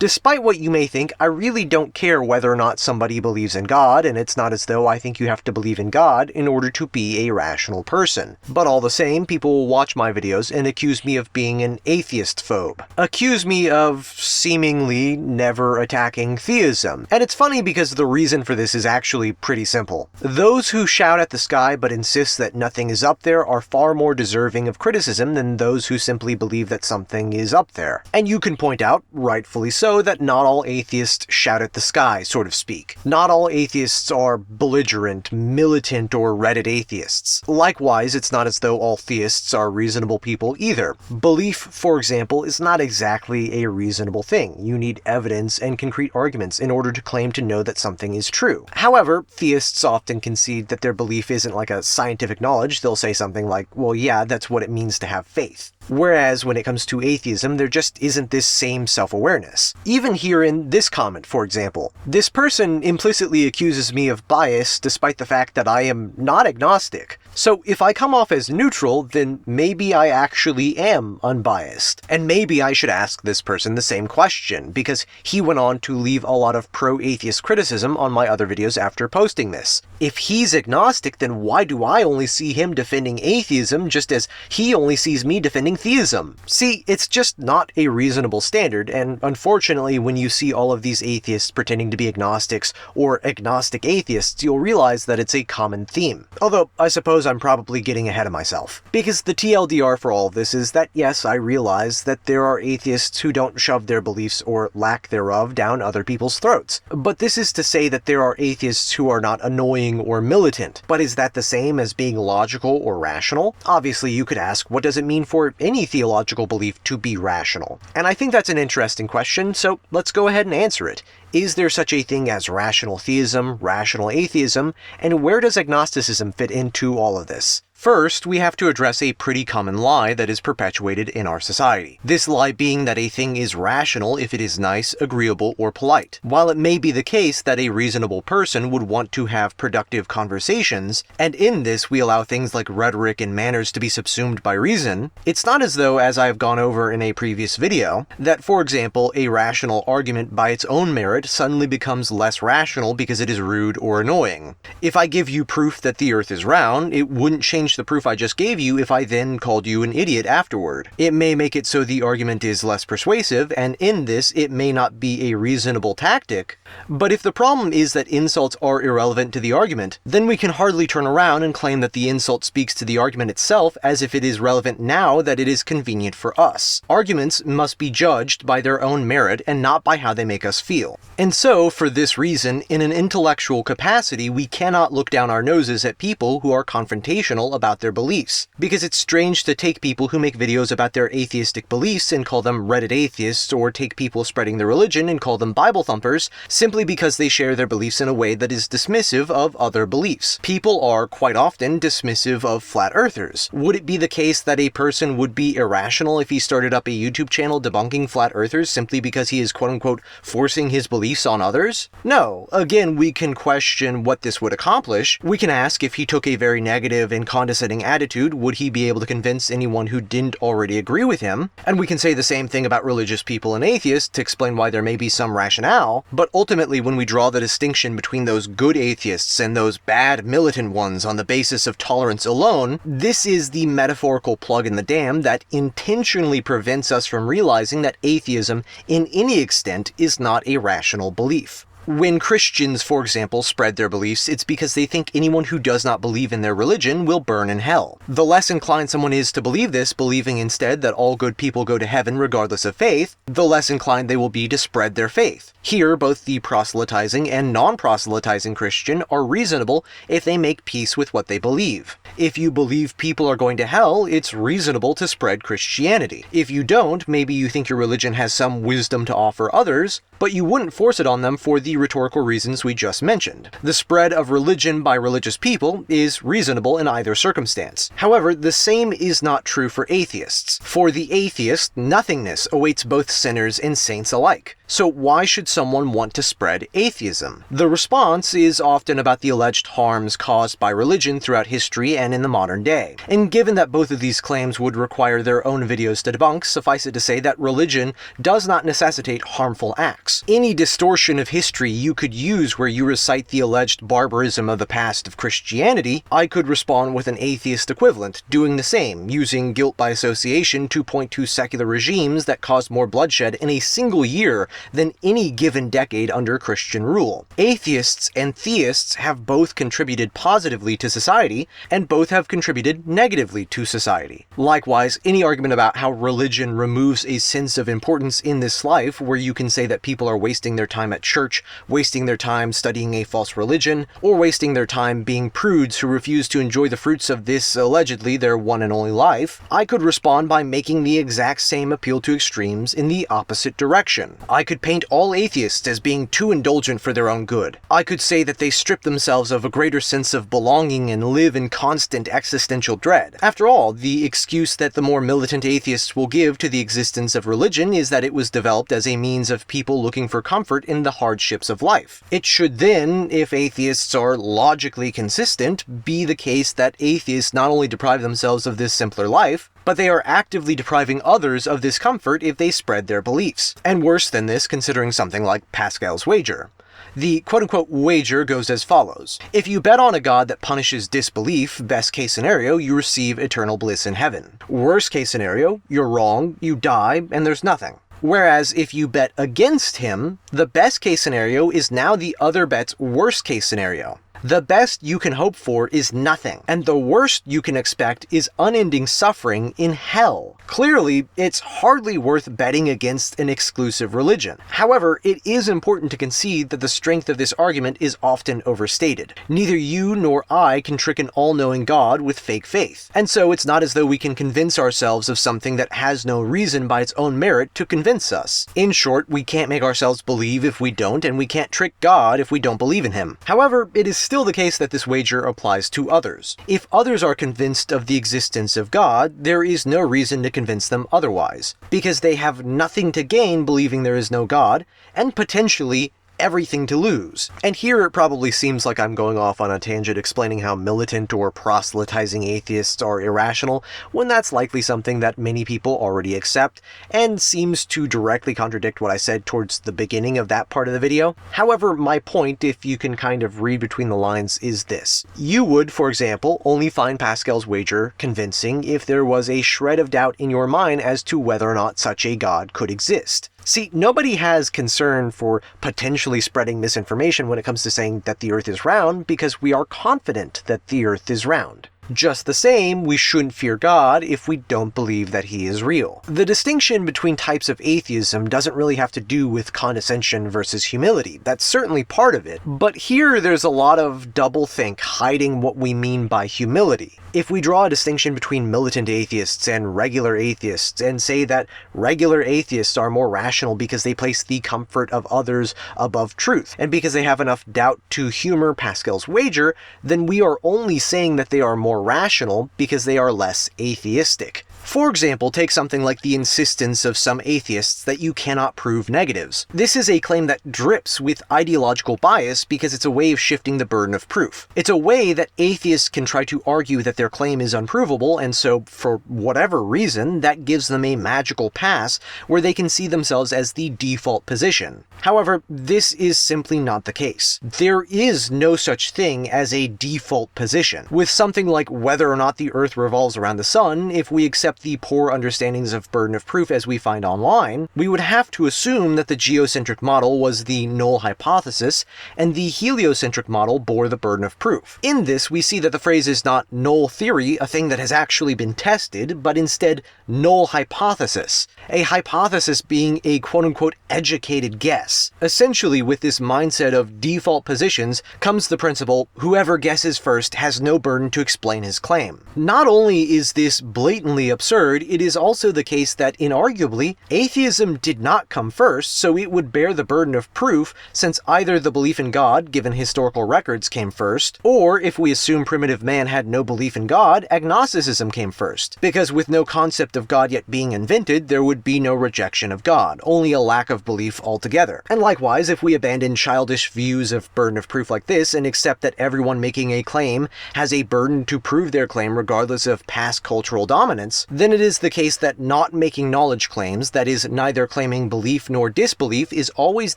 Despite what you may think, I really don't care whether or not somebody believes in God, and it's not as though I think you have to believe in God in order to be a rational person. But all the same, people will watch my videos and accuse me of being an atheist-phobe. Accuse me of seemingly never attacking theism. And it's funny because the reason for this is actually pretty simple. Those who shout at the sky but insist that nothing is up there are far more deserving of criticism than those who simply believe that something is up there. And you can point out, rightfully so, that not all atheists shout at the sky, so to speak. Not all atheists are belligerent, militant, or Reddit atheists. Likewise, it's not as though all theists are reasonable people either. Belief, for example, is not exactly a reasonable thing. You need evidence and concrete arguments in order to claim to know that something is true. However, theists often concede that their belief isn't like a scientific knowledge. They'll say something like, well, yeah, that's what it means to have faith. Whereas when it comes to atheism, there just isn't this same self-awareness. Even here in this comment, for example, this person implicitly accuses me of bias despite the fact that I am not agnostic. So if I come off as neutral, then maybe I actually am unbiased. And maybe I should ask this person the same question, because he went on to leave a lot of pro-atheist criticism on my other videos after posting this. If he's agnostic, then why do I only see him defending atheism just as he only sees me defending theism? See, it's just not a reasonable standard, and unfortunately when you see all of these atheists pretending to be agnostics or agnostic atheists, you'll realize that it's a common theme. Although, I suppose I'm probably getting ahead of myself. Because the TLDR for all of this is that yes, I realize that there are atheists who don't shove their beliefs or lack thereof down other people's throats. But this is to say that there are atheists who are not annoying or militant. But is that the same as being logical or rational? Obviously you could ask, what does it mean for any theological belief to be rational? And I think that's an interesting question, so let's go ahead and answer it. Is there such a thing as rational theism, rational atheism, and where does agnosticism fit into all of this? First, we have to address a pretty common lie that is perpetuated in our society. This lie being that a thing is rational if it is nice, agreeable, or polite. While it may be the case that a reasonable person would want to have productive conversations, and in this we allow things like rhetoric and manners to be subsumed by reason, it's not as though, as I've gone over in a previous video, that, for example, a rational argument by its own merit suddenly becomes less rational because it is rude or annoying. If I give you proof that the Earth is round, it wouldn't change the proof I just gave you if I then called you an idiot afterward. It may make it so the argument is less persuasive, and in this it may not be a reasonable tactic, but if the problem is that insults are irrelevant to the argument, then we can hardly turn around and claim that the insult speaks to the argument itself as if it is relevant now that it is convenient for us. Arguments must be judged by their own merit and not by how they make us feel. And so, for this reason, in an intellectual capacity, we cannot look down our noses at people who are confrontational about their beliefs. Because it's strange to take people who make videos about their atheistic beliefs and call them Reddit atheists, or take people spreading their religion and call them Bible thumpers, simply because they share their beliefs in a way that is dismissive of other beliefs. People are, quite often, dismissive of flat earthers. Would it be the case that a person would be irrational if he started up a YouTube channel debunking flat earthers simply because he is quote-unquote forcing his beliefs on others? No. Again, we can question what this would accomplish. We can ask if he took a very negative and condescending attitude, would he be able to convince anyone who didn't already agree with him? And we can say the same thing about religious people and atheists to explain why there may be some rationale, but ultimately when we draw the distinction between those good atheists and those bad militant ones on the basis of tolerance alone, this is the metaphorical plug in the dam that intentionally prevents us from realizing that atheism, in any extent, is not a rational belief. When Christians, for example, spread their beliefs, it's because they think anyone who does not believe in their religion will burn in hell. The less inclined someone is to believe this, believing instead that all good people go to heaven regardless of faith, the less inclined they will be to spread their faith. Here, both the proselytizing and non-proselytizing Christian are reasonable if they make peace with what they believe. If you believe people are going to hell, it's reasonable to spread Christianity. If you don't, maybe you think your religion has some wisdom to offer others, but you wouldn't force it on them for the rhetorical reasons we just mentioned. The spread of religion by religious people is reasonable in either circumstance. However, the same is not true for atheists. For the atheist, nothingness awaits both sinners and saints alike. So why should someone want to spread atheism? The response is often about the alleged harms caused by religion throughout history and in the modern day. And given that both of these claims would require their own videos to debunk, suffice it to say that religion does not necessitate harmful acts. Any distortion of history you could use where you recite the alleged barbarism of the past of Christianity, I could respond with an atheist equivalent, doing the same, using guilt by association to point to secular regimes that caused more bloodshed in a single year than any given decade under Christian rule. Atheists and theists have both contributed positively to society, and both have contributed negatively to society. Likewise, any argument about how religion removes a sense of importance in this life, where you can say that people are wasting their time at church, wasting their time studying a false religion, or wasting their time being prudes who refuse to enjoy the fruits of this, allegedly, their one and only life, I could respond by making the exact same appeal to extremes in the opposite direction. I could paint all atheists as being too indulgent for their own good. I could say that they strip themselves of a greater sense of belonging and live in constant existential dread. After all, the excuse that the more militant atheists will give to the existence of religion is that it was developed as a means of people looking for comfort in the hardships of life. It should then, if atheists are logically consistent, be the case that atheists not only deprive themselves of this simpler life, but they are actively depriving others of this comfort if they spread their beliefs. And worse than this, considering something like Pascal's wager. The quote-unquote wager goes as follows. If you bet on a god that punishes disbelief, best case scenario, you receive eternal bliss in heaven. Worst case scenario, you're wrong, you die, and there's nothing. Whereas if you bet against him, the best case scenario is now the other bet's worst case scenario. The best you can hope for is nothing, and the worst you can expect is unending suffering in hell. Clearly, it's hardly worth betting against an exclusive religion. However, it is important to concede that the strength of this argument is often overstated. Neither you nor I can trick an all-knowing God with fake faith, and so it's not as though we can convince ourselves of something that has no reason by its own merit to convince us. In short, we can't make ourselves believe if we don't, and we can't trick God if we don't believe in him. However, it is still the case that this wager applies to others. If others are convinced of the existence of God, there is no reason to convince them otherwise, because they have nothing to gain believing there is no God, and potentially everything to lose. And here it probably seems like I'm going off on a tangent explaining how militant or proselytizing atheists are irrational, when that's likely something that many people already accept, and seems to directly contradict what I said towards the beginning of that part of the video. However, my point, if you can kind of read between the lines, is this. You would, for example, only find Pascal's wager convincing if there was a shred of doubt in your mind as to whether or not such a god could exist. See, nobody has concern for potentially spreading misinformation when it comes to saying that the Earth is round, because we are confident that the Earth is round. Just the same, we shouldn't fear God if we don't believe that he is real. The distinction between types of atheism doesn't really have to do with condescension versus humility. That's certainly part of it, but here there's a lot of doublethink hiding what we mean by humility. If we draw a distinction between militant atheists and regular atheists and say that regular atheists are more rational because they place the comfort of others above truth, and because they have enough doubt to humor Pascal's wager, then we are only saying that they are more rational because they are less atheistic. For example, take something like the insistence of some atheists that you cannot prove negatives. This is a claim that drips with ideological bias because it's a way of shifting the burden of proof. It's a way that atheists can try to argue that their claim is unprovable, and so, for whatever reason, that gives them a magical pass where they can see themselves as the default position. However, this is simply not the case. There is no such thing as a default position. With something like whether or not the Earth revolves around the sun, if we accept the poor understandings of burden of proof as we find online, we would have to assume that the geocentric model was the null hypothesis, and the heliocentric model bore the burden of proof. In this, we see that the phrase is not null theory, a thing that has actually been tested, but instead null hypothesis, a hypothesis being a quote-unquote educated guess. Essentially, with this mindset of default positions comes the principle, whoever guesses first has no burden to explain his claim. Not only is this blatantly absurd absurd, it is also the case that, inarguably, atheism did not come first, so it would bear the burden of proof since either the belief in God, given historical records, came first, or, if we assume primitive man had no belief in God, agnosticism came first. Because with no concept of God yet being invented, there would be no rejection of God, only a lack of belief altogether. And likewise, if we abandon childish views of burden of proof like this and accept that everyone making a claim has a burden to prove their claim regardless of past cultural dominance, then it is the case that not making knowledge claims, that is, neither claiming belief nor disbelief, is always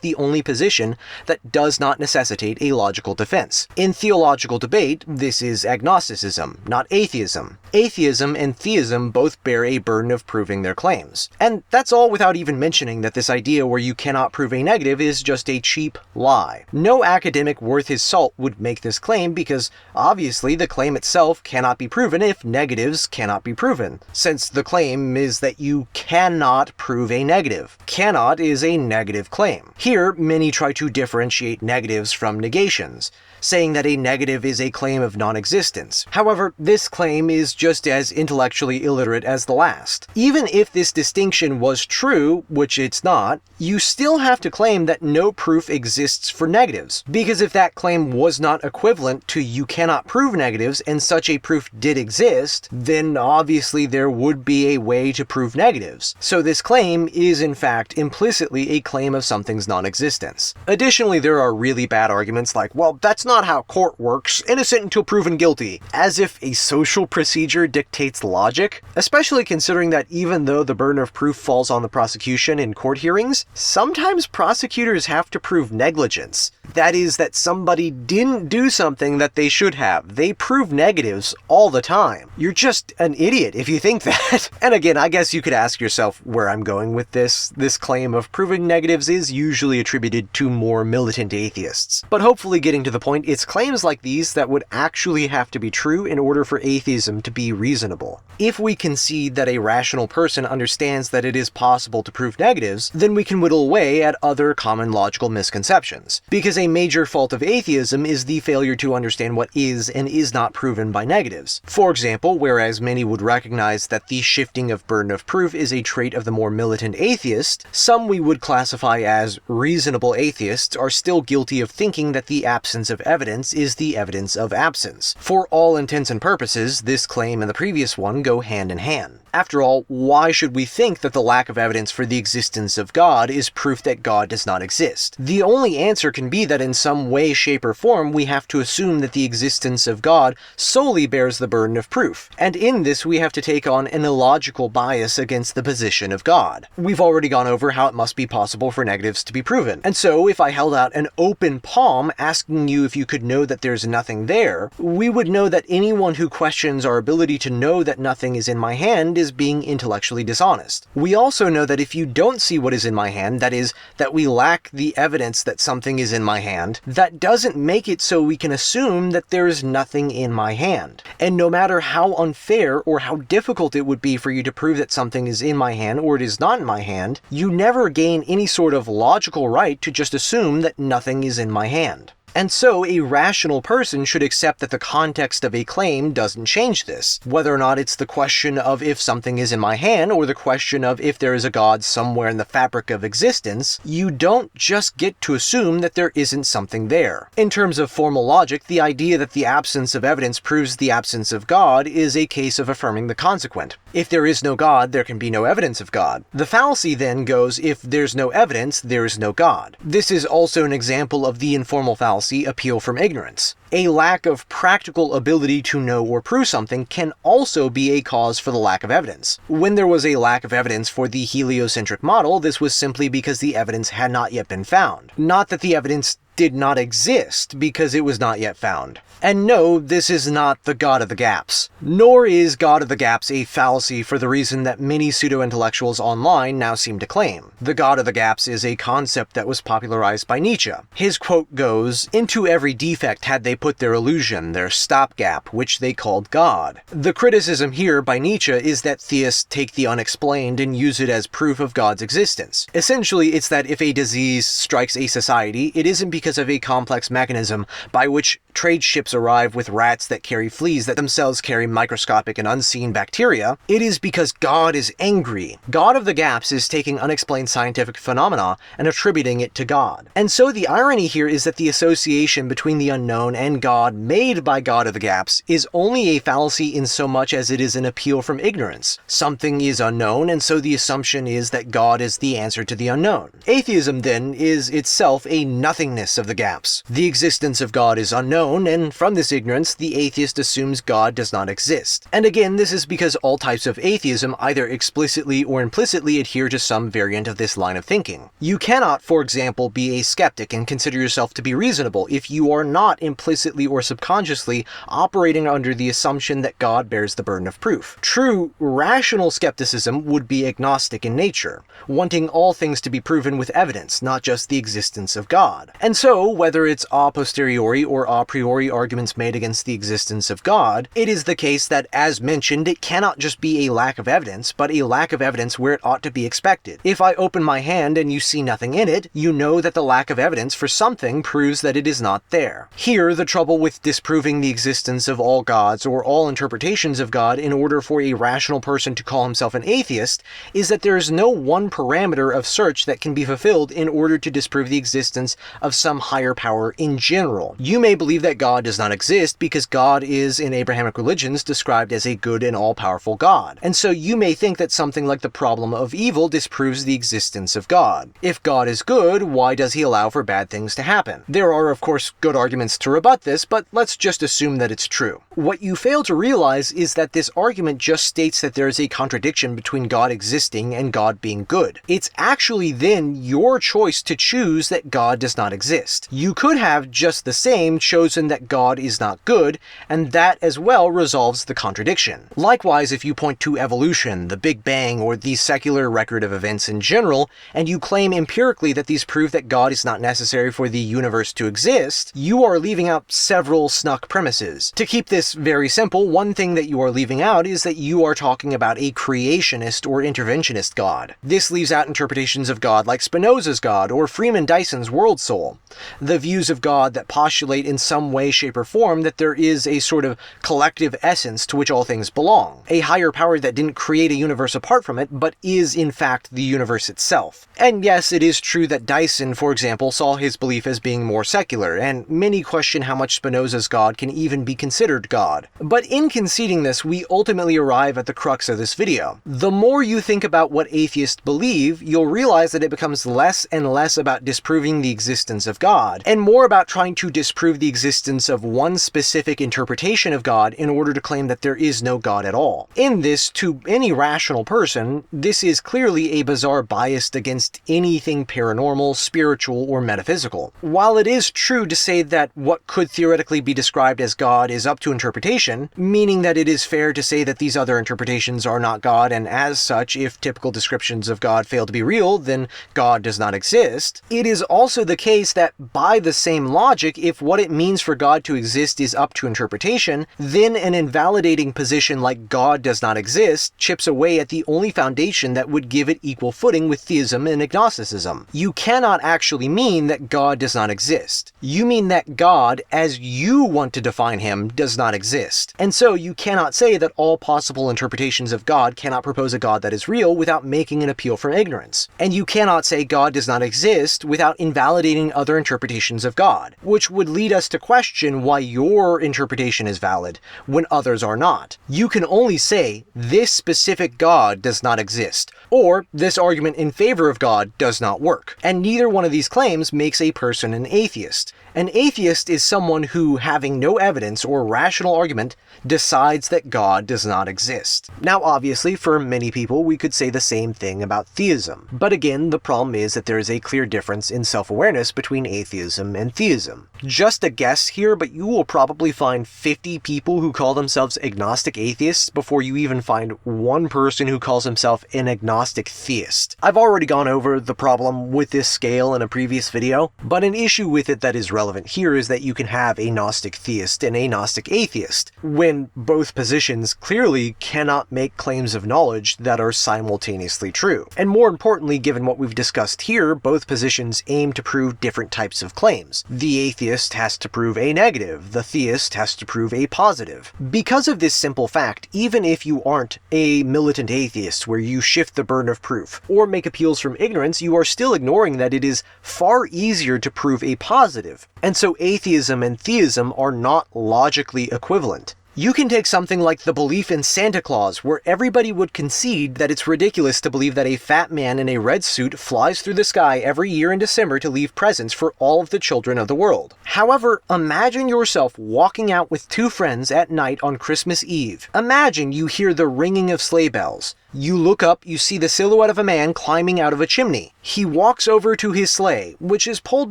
the only position that does not necessitate a logical defense. In theological debate, this is agnosticism, not atheism. Atheism and theism both bear a burden of proving their claims. And that's all without even mentioning that this idea where you cannot prove a negative is just a cheap lie. No academic worth his salt would make this claim because, obviously, the claim itself cannot be proven if negatives cannot be proven, since the claim is that you cannot prove a negative. Cannot is a negative claim. Here, many try to differentiate negatives from negations, saying that a negative is a claim of non-existence. However, this claim is just as intellectually illiterate as the last. Even if this distinction was true, which it's not, you still have to claim that no proof exists for negatives, because if that claim was not equivalent to you cannot prove negatives and such a proof did exist, then obviously there would be a way to prove negatives. So this claim is in fact implicitly a claim of something's non-existence. Additionally, there are really bad arguments like, well, that's not how court works, innocent until proven guilty, as if a social procedure dictates logic, especially considering that even though the burden of proof falls on the prosecution in court hearings, sometimes prosecutors have to prove negligence. That is, that somebody didn't do something that they should have. They prove negatives all the time. You're just an idiot if you think that. And again, I guess you could ask yourself where I'm going with this. This claim of proving negatives is usually attributed to more militant atheists. But hopefully getting to the point, it's claims like these that would actually have to be true in order for atheism to be reasonable. If we concede that a rational person understands that it is possible to prove negatives, then we can whittle away at other common logical misconceptions. Because a major fault of atheism is the failure to understand what is and is not proven by negatives. For example, whereas many would recognize that the shifting of burden of proof is a trait of the more militant atheist, some we would classify as reasonable atheists are still guilty of thinking that the absence of evidence is the evidence of absence. For all intents and purposes, this claim and the previous one go hand in hand. After all, why should we think that the lack of evidence for the existence of God is proof that God does not exist? The only answer can be that in some way, shape, or form we have to assume that the existence of God solely bears the burden of proof. And in this we have to take on an illogical bias against the position of God. We've already gone over how it must be possible for negatives to be proven. And so if I held out an open palm asking you if you could know that there's nothing there, we would know that anyone who questions our ability to know that nothing is in my hand is being intellectually dishonest. We also know that if you don't see what is in my hand, that is, that we lack the evidence that something is in my hand, that doesn't make it so we can assume that there is nothing in my hand. And no matter how unfair or how difficult it would be for you to prove that something is in my hand or it is not in my hand, you never gain any sort of logical right to just assume that nothing is in my hand. And so a rational person should accept that the context of a claim doesn't change this. Whether or not it's the question of if something is in my hand or the question of if there is a God somewhere in the fabric of existence, you don't just get to assume that there isn't something there. In terms of formal logic, the idea that the absence of evidence proves the absence of God is a case of affirming the consequent. If there is no God, there can be no evidence of God. The fallacy then goes, if there's no evidence, there is no God. This is also an example of the informal fallacy appeal from ignorance. A lack of practical ability to know or prove something can also be a cause for the lack of evidence. When there was a lack of evidence for the heliocentric model, this was simply because the evidence had not yet been found. Not that the evidence did not exist because it was not yet found. And no, this is not the God of the gaps. Nor is God of the gaps a fallacy for the reason that many pseudo-intellectuals online now seem to claim. The God of the gaps is a concept that was popularized by Nietzsche. His quote goes, "Into every defect had they put their illusion, their stopgap, which they called God." The criticism here by Nietzsche is that theists take the unexplained and use it as proof of God's existence. Essentially, it's that if a disease strikes a society, it isn't because because of a complex mechanism by which trade ships arrive with rats that carry fleas that themselves carry microscopic and unseen bacteria. It is because God is angry. God of the Gaps is taking unexplained scientific phenomena and attributing it to God. And so the irony here is that the association between the unknown and God made by God of the Gaps is only a fallacy in so much as it is an appeal from ignorance. Something is unknown, and so the assumption is that God is the answer to the unknown. Atheism, then, is itself a nothingness of the gaps. The existence of God is unknown, and from this ignorance, the atheist assumes God does not exist. And again, this is because all types of atheism either explicitly or implicitly adhere to some variant of this line of thinking. You cannot, for example, be a skeptic and consider yourself to be reasonable if you are not implicitly or subconsciously operating under the assumption that God bears the burden of proof. True, rational skepticism would be agnostic in nature, wanting all things to be proven with evidence, not just the existence of God. And so, whether it's a posteriori or a priori arguments made against the existence of God, it is the case that, as mentioned, it cannot just be a lack of evidence, but a lack of evidence where it ought to be expected. If I open my hand and you see nothing in it, you know that the lack of evidence for something proves that it is not there. Here, the trouble with disproving the existence of all gods or all interpretations of God in order for a rational person to call himself an atheist is that there is no one parameter of search that can be fulfilled in order to disprove the existence of some higher power in general. You may believe that God does not exist because God is, in Abrahamic religions, described as a good and all-powerful God. And so you may think that something like the problem of evil disproves the existence of God. If God is good, why does he allow for bad things to happen? There are, of course, good arguments to rebut this, but let's just assume that it's true. What you fail to realize is that this argument just states that there is a contradiction between God existing and God being good. It's actually then your choice to choose that God does not exist. You could have just the same chosen that God is not good, and that as well resolves the contradiction. Likewise, if you point to evolution, the Big Bang, or the secular record of events in general, and you claim empirically that these prove that God is not necessary for the universe to exist, you are leaving out several snuck premises. To keep this very simple, one thing that you are leaving out is that you are talking about a creationist or interventionist God. This leaves out interpretations of God like Spinoza's God or Freeman Dyson's world soul. The views of God that postulate in some way, shape, or form that there is a sort of collective essence to which all things belong. A higher power that didn't create a universe apart from it, but is in fact the universe itself. And yes, it is true that Dyson, for example, saw his belief as being more secular, and many question how much Spinoza's God can even be considered God. But in conceding this, we ultimately arrive at the crux of this video. The more you think about what atheists believe, you'll realize that it becomes less and less about disproving the existence of God, and more about trying to disprove the existence of one specific interpretation of God in order to claim that there is no God at all. In this, to any rational person, this is clearly a bizarre bias against anything paranormal, spiritual, or metaphysical. While it is true to say that what could theoretically be described as God is up to interpretation, meaning that it is fair to say that these other interpretations are not God, and as such, if typical descriptions of God fail to be real, then God does not exist, it is also the case that by the same logic, if what it means for God to exist is up to interpretation, then an invalidating position like God does not exist chips away at the only foundation that would give it equal footing with theism and agnosticism. You cannot actually mean that God does not exist. You mean that God, as you want to define him, does not exist. And so you cannot say that all possible interpretations of God cannot propose a God that is real without making an appeal from ignorance. And you cannot say God does not exist without invalidating other interpretations of God, which would lead us to question why your interpretation is valid when others are not. You can only say this specific God does not exist, or this argument in favor of God does not work. And neither one of these claims makes a person an atheist. An atheist is someone who, having no evidence or rational argument, decides that God does not exist. Now obviously, for many people, we could say the same thing about theism. But again, the problem is that there is a clear difference in self-awareness between atheism and theism. Just a guess here, but you will probably find 50 people who call themselves agnostic atheists before you even find one person who calls himself an agnostic theist. I've already gone over the problem with this scale in a previous video, but an issue with it that is relevant here is that you can have a Gnostic theist and a Gnostic atheist, when both positions clearly cannot make claims of knowledge that are simultaneously true. And more importantly, given what we've discussed here, both positions aim to prove different types of claims. The atheist has to prove a negative, the theist has to prove a positive. Because of this simple fact, even if you aren't a militant atheist where you shift the burden of proof, or make appeals from ignorance, you are still ignoring that it is far easier to prove a positive. And so atheism and theism are not logically equivalent. You can take something like the belief in Santa Claus, where everybody would concede that it's ridiculous to believe that a fat man in a red suit flies through the sky every year in December to leave presents for all of the children of the world. However, imagine yourself walking out with two friends at night on Christmas Eve. Imagine you hear the ringing of sleigh bells. You look up, you see the silhouette of a man climbing out of a chimney. He walks over to his sleigh, which is pulled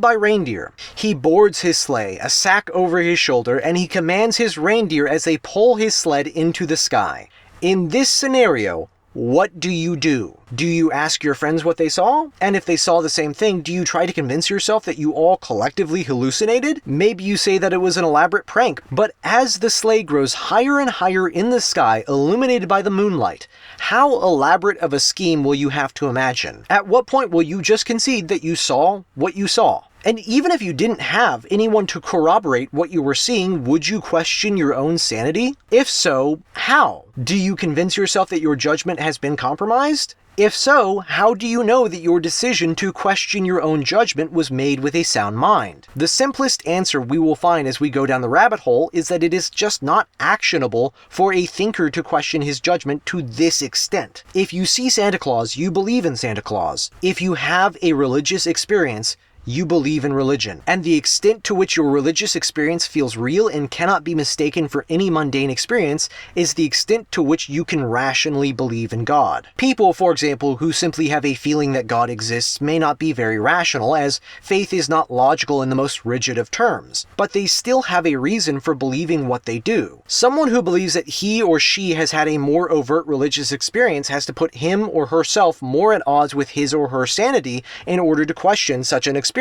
by reindeer. He boards his sleigh, a sack over his shoulder, and he commands his reindeer as they pull his sled into the sky. In this scenario, what do you do? Do you ask your friends what they saw? And if they saw the same thing, do you try to convince yourself that you all collectively hallucinated? Maybe you say that it was an elaborate prank, but as the sleigh grows higher and higher in the sky, illuminated by the moonlight, how elaborate of a scheme will you have to imagine? At what point will you just concede that you saw what you saw? And even if you didn't have anyone to corroborate what you were seeing, would you question your own sanity? If so, how? Do you convince yourself that your judgment has been compromised? If so, how do you know that your decision to question your own judgment was made with a sound mind? The simplest answer we will find as we go down the rabbit hole is that it is just not actionable for a thinker to question his judgment to this extent. If you see Santa Claus, you believe in Santa Claus. If you have a religious experience, you believe in religion, and the extent to which your religious experience feels real and cannot be mistaken for any mundane experience is the extent to which you can rationally believe in God. People, for example, who simply have a feeling that God exists may not be very rational, as faith is not logical in the most rigid of terms, but they still have a reason for believing what they do. Someone who believes that he or she has had a more overt religious experience has to put him or herself more at odds with his or her sanity in order to question such an experience.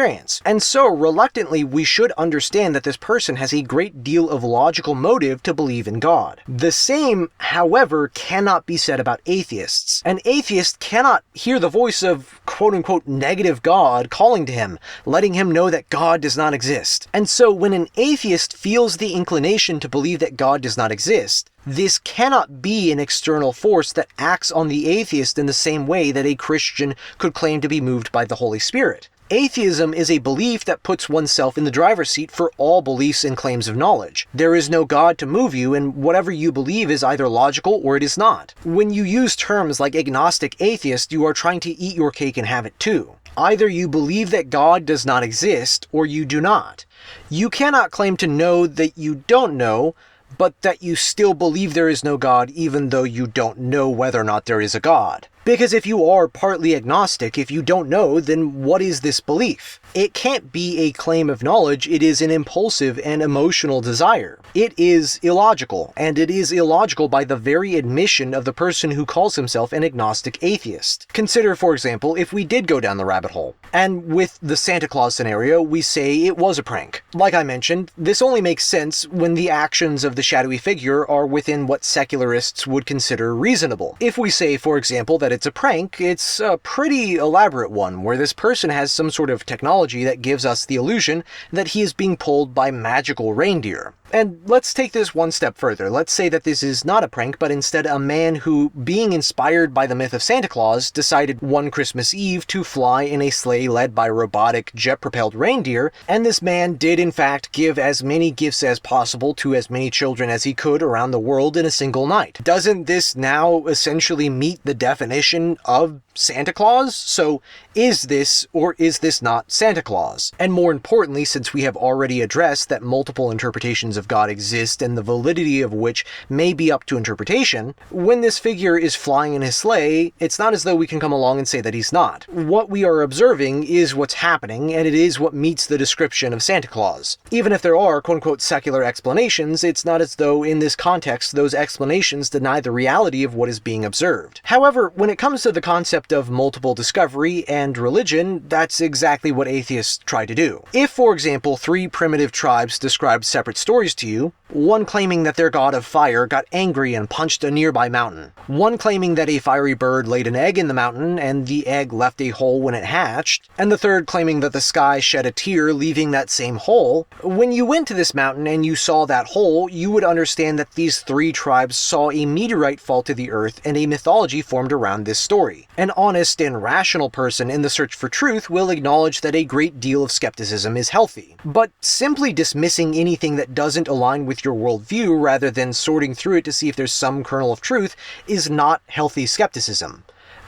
And so, reluctantly, we should understand that this person has a great deal of logical motive to believe in God. The same, however, cannot be said about atheists. An atheist cannot hear the voice of quote-unquote negative God calling to him, letting him know that God does not exist. And so, when an atheist feels the inclination to believe that God does not exist, this cannot be an external force that acts on the atheist in the same way that a Christian could claim to be moved by the Holy Spirit. Atheism is a belief that puts oneself in the driver's seat for all beliefs and claims of knowledge. There is no God to move you, and whatever you believe is either logical or it is not. When you use terms like agnostic atheist, you are trying to eat your cake and have it too. Either you believe that God does not exist, or you do not. You cannot claim to know that you don't know, but that you still believe there is no God even though you don't know whether or not there is a God. Because if you are partly agnostic, if you don't know, then what is this belief? It can't be a claim of knowledge, it is an impulsive and emotional desire. It is illogical, and it is illogical by the very admission of the person who calls himself an agnostic atheist. Consider, for example, if we did go down the rabbit hole, and with the Santa Claus scenario, we say it was a prank. Like I mentioned, this only makes sense when the actions of the shadowy figure are within what secularists would consider reasonable. If we say, for example, that it's a prank, it's a pretty elaborate one, where this person has some sort of technology that gives us the illusion that he is being pulled by magical reindeer. And let's take this one step further. Let's say that this is not a prank, but instead a man who, being inspired by the myth of Santa Claus, decided one Christmas Eve to fly in a sleigh led by robotic, jet-propelled reindeer, and this man did in fact give as many gifts as possible to as many children as he could around the world in a single night. Doesn't this now essentially meet the definition of Santa Claus? So, is this or is this not Santa Claus? And more importantly, since we have already addressed that multiple interpretations of God exist and the validity of which may be up to interpretation, when this figure is flying in his sleigh, it's not as though we can come along and say that he's not. What we are observing is what's happening, and it is what meets the description of Santa Claus. Even if there are quote-unquote secular explanations, it's not as though in this context those explanations deny the reality of what is being observed. However, when it comes to the concept of multiple discovery and religion, that's exactly what atheists try to do. If, for example, three primitive tribes described separate stories stories to you, one claiming that their god of fire got angry and punched a nearby mountain, one claiming that a fiery bird laid an egg in the mountain and the egg left a hole when it hatched, and the third claiming that the sky shed a tear leaving that same hole. When you went to this mountain and you saw that hole, you would understand that these three tribes saw a meteorite fall to the earth and a mythology formed around this story. An honest and rational person in the search for truth will acknowledge that a great deal of skepticism is healthy. But simply dismissing anything that doesn't align with your worldview rather than sorting through it to see if there's some kernel of truth is not healthy skepticism.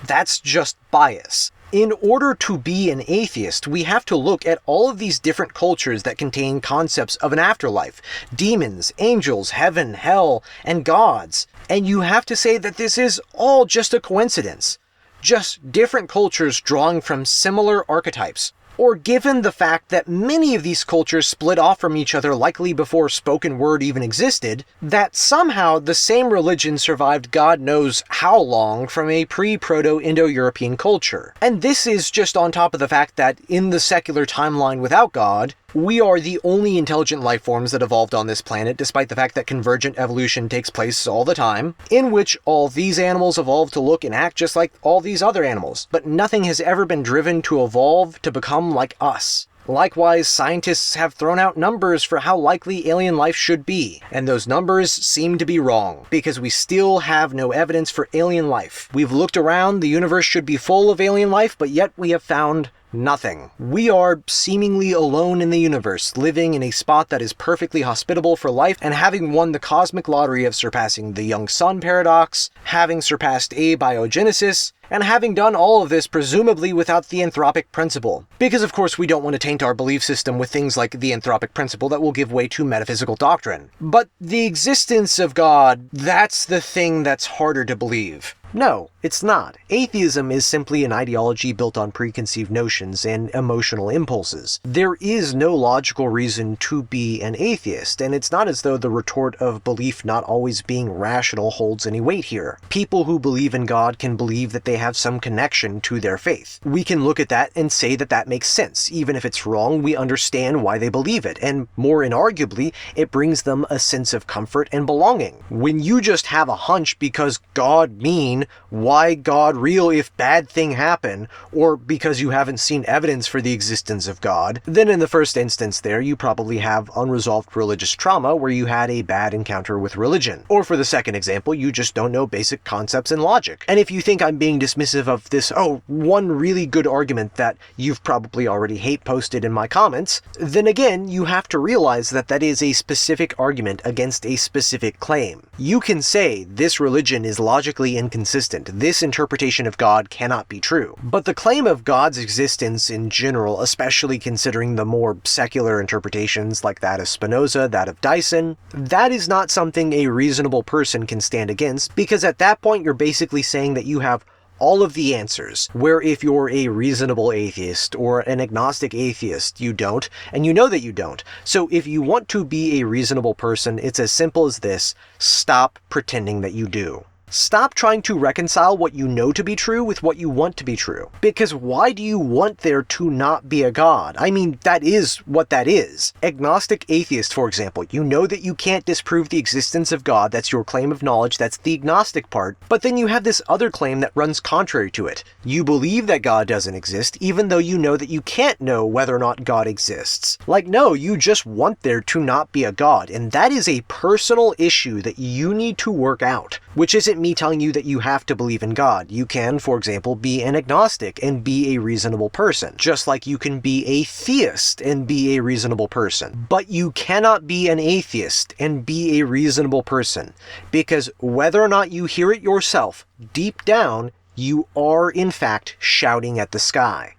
That's just bias. In order to be an atheist, we have to look at all of these different cultures that contain concepts of an afterlife, demons, angels, heaven, hell, and gods. And you have to say that this is all just a coincidence. Just different cultures drawing from similar archetypes. Or given the fact that many of these cultures split off from each other likely before spoken word even existed, that somehow the same religion survived God knows how long from a pre-Proto-Indo-European culture. And this is just on top of the fact that in the secular timeline without God, we are the only intelligent life forms that evolved on this planet, despite the fact that convergent evolution takes place all the time, in which all these animals evolve to look and act just like all these other animals. But nothing has ever been driven to evolve to become like us. Likewise, scientists have thrown out numbers for how likely alien life should be, and those numbers seem to be wrong, because we still have no evidence for alien life. We've looked around, the universe should be full of alien life, but yet we have found nothing. We are seemingly alone in the universe, living in a spot that is perfectly hospitable for life, and having won the cosmic lottery of surpassing the young sun paradox, having surpassed abiogenesis, and having done all of this presumably without the anthropic principle. Because of course we don't want to taint our belief system with things like the anthropic principle that will give way to metaphysical doctrine. But the existence of God, that's the thing that's harder to believe. No, it's not. Atheism is simply an ideology built on preconceived notions and emotional impulses. There is no logical reason to be an atheist, and it's not as though the retort of belief not always being rational holds any weight here. People who believe in God can believe that they have some connection to their faith. We can look at that and say that that makes sense. Even if it's wrong, we understand why they believe it, and more inarguably, it brings them a sense of comfort and belonging. When you just have a hunch because God mean, why God real if bad thing happen, or because you haven't seen evidence for the existence of God, then in the first instance there you probably have unresolved religious trauma where you had a bad encounter with religion. Or for the second example, you just don't know basic concepts and logic. And if you think I'm being dismissive of this, one really good argument that you've probably already hate posted in my comments, then again, you have to realize that that is a specific argument against a specific claim. You can say this religion is logically inconsistent, this interpretation of God cannot be true. But the claim of God's existence in general, especially considering the more secular interpretations like that of Spinoza, that of Dyson, that is not something a reasonable person can stand against, because at that point you're basically saying that you have all of the answers, where if you're a reasonable atheist or an agnostic atheist, you don't, and you know that you don't. So if you want to be a reasonable person, it's as simple as this: stop pretending that you do. Stop trying to reconcile what you know to be true with what you want to be true. Because why do you want there to not be a God? I mean, that is what that is. Agnostic atheist, for example, you know that you can't disprove the existence of God, that's your claim of knowledge, that's the agnostic part, but then you have this other claim that runs contrary to it. You believe that God doesn't exist, even though you know that you can't know whether or not God exists. Like, no, you just want there to not be a God, and that is a personal issue that you need to work out, which isn't me telling you that you have to believe in God. You can, for example, be an agnostic and be a reasonable person, just like you can be a theist and be a reasonable person. But you cannot be an atheist and be a reasonable person, because whether or not you hear it yourself, deep down, you are in fact shouting at the sky.